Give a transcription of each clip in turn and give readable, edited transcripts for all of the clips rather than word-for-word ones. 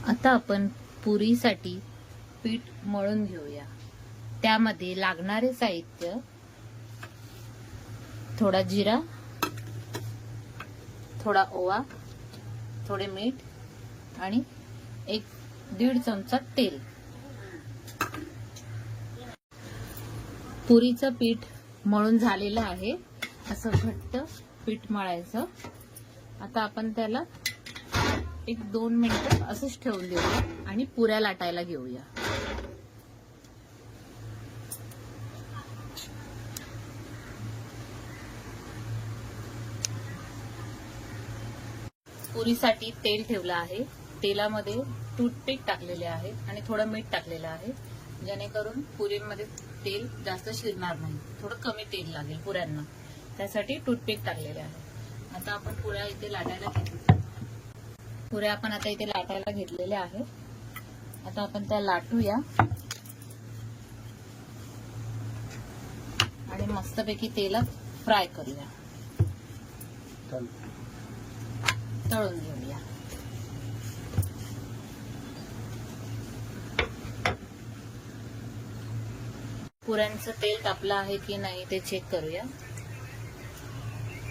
आता आपण पुरीसाठी पीठ मळून घेऊया। त्यामध्ये लागणारे साहित्य थोडा जिरा, थोडा ओवा, थोडे मीठ आणि 1-1.5 चमचा तेल। पुरीचं पीठ मळून झालेलं आहे। असं घट्ट पीठ मळायचं। आता आपण त्याला 1-2 मिनिटं असंच ठेवून देऊया आणि पुऱ्या लाटायला घेऊया। पुरीसाठी तेल ठेवलं आहे। तेलामध्ये टूथपिक टाकलेले आहे आणि थोडं मीठ टाकलेलं आहे, जेणेकरून पुरीमध्ये तेल जास्त शिरणार नाही, थोडं कमी तेल लागेल पुऱ्यांना, त्यासाठी टूथपिक टाकलेले आहे। आता आपण पुऱ्या इथे लाटायला घेतल्या। पुऱ्या आपण आता इथे लाटायला घेतलेल्या आहे। आता आपण त्या लाटूया आणि मस्तपैकी तेलात फ्राय करूया, तळून घेऊया। पुऱ्यांचं तेल तापलं आहे की नाही ते चेक करूया।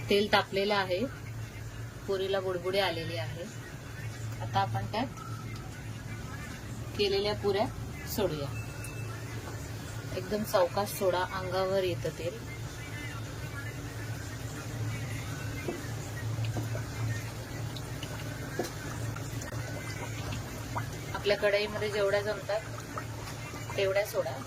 तेल तापलेलं आहे, पुरीला बुडबुडे आलेले आहे। आता आपण त्यात केलेल्या पुऱ्या सोडूया। एकदम सावकाश सोडा, अंगावर येतं तेल। आपल्या कढईमध्ये जेवढ्या जमतात तेवढ्या सोडा।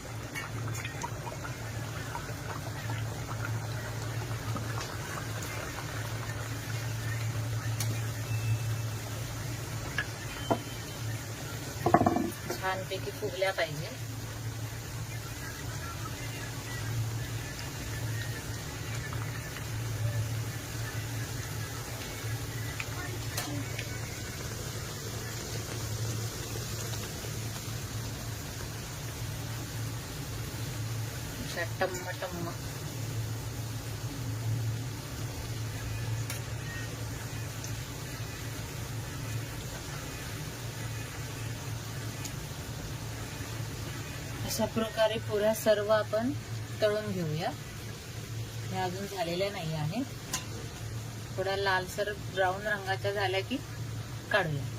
छानपैकी फुगल्या पाहिजे। टम्म टम्म अशा प्रकारे पुऱ्या सर्व आपण तळून घेऊया। हे अजून झालेल्या नाही आहे, थोड्या लालसर ब्राऊन रंगाच्या झाल्या की काढूया।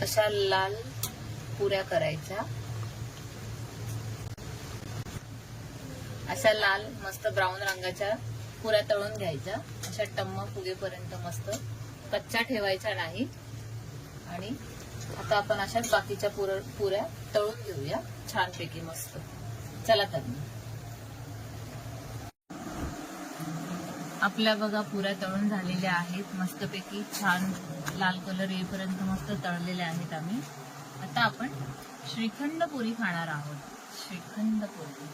अशा लाल पुऱ्या करायच्या, अशा लाल मस्त ब्राऊन रंगाच्या पुऱ्या तळून घ्यायच्या। अशा टम्म फुगेपर्यंत मस्त, कच्च्या ठेवायच्या नाही। आणि आता आपण अशाच बाकीच्या पुऱ्या तळून घेऊया छानपैकी मस्त। चला तर आपल्या बघा पुऱ्या तळून झालेल्या आहेत, मस्तपैकी छान लाल कलर येईपर्यंत मस्त तळलेल्या आहेत आम्ही। आता आपण श्रीखंड पुरी खाणार आहोत। श्रीखंड पुरी